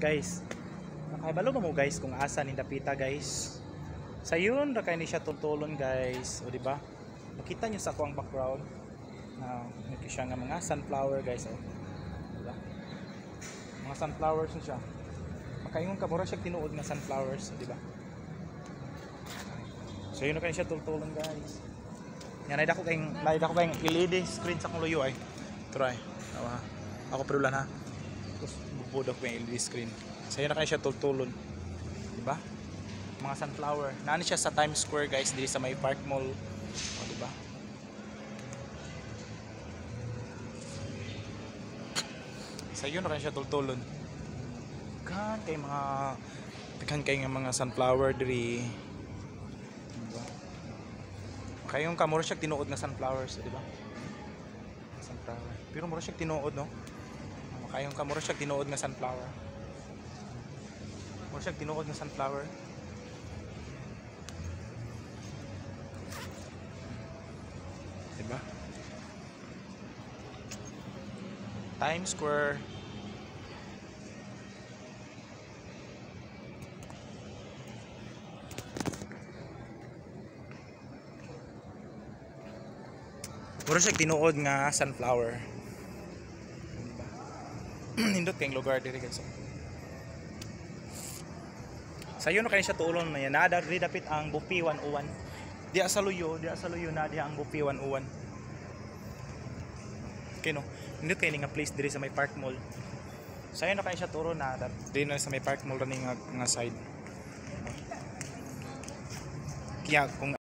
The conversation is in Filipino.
Guys, nakahibalo mo guys kung asa ni dapita guys. Sayon ra kay ni siya tultulon guys. O di ba? Makita niyo sa akong background na may siya nga mga sunflower guys. O. Diba? Mga sunflowers na siya. Makaingon ka mura siya tinuod nga sunflowers, di ba? So yun na kayo siya tultulon guys. Yan ay dako kayong LED screen sa akong luyo ay. Try. Ako perulan ha. Tapos bubudok ko yung LED screen. So yun na kayo siya tultulon. Di ba? Mga sunflower. Naano siya sa Times Square guys, dito sa may Park Mall. O di ba? So yun na kayo siya tultulon. Kan kay mga sunflower diri. Diba? Kayong ka mura siya tinuod nga sunflowers, di ba? Sunflower. Pero mura siya tinuod, no? Kayong ka mura siya tinuod nga sunflower. Mura siya tinuod nga sunflower. Di ba? Times Square. Mura siya tinuod nga sunflower. Diba? Nindot kayong lugar diri guys. Sayo na kayo siya tuulon na yan. Naada rin dapit ang Bupi 101. Diya sa luyo na diya ang Bupi 101. Okay no. Nindot kayo nga place diri sa may Park Mall. Sayo na kayo siya tuuro na diri na sa may Park Mall rin nga side. Kaya kung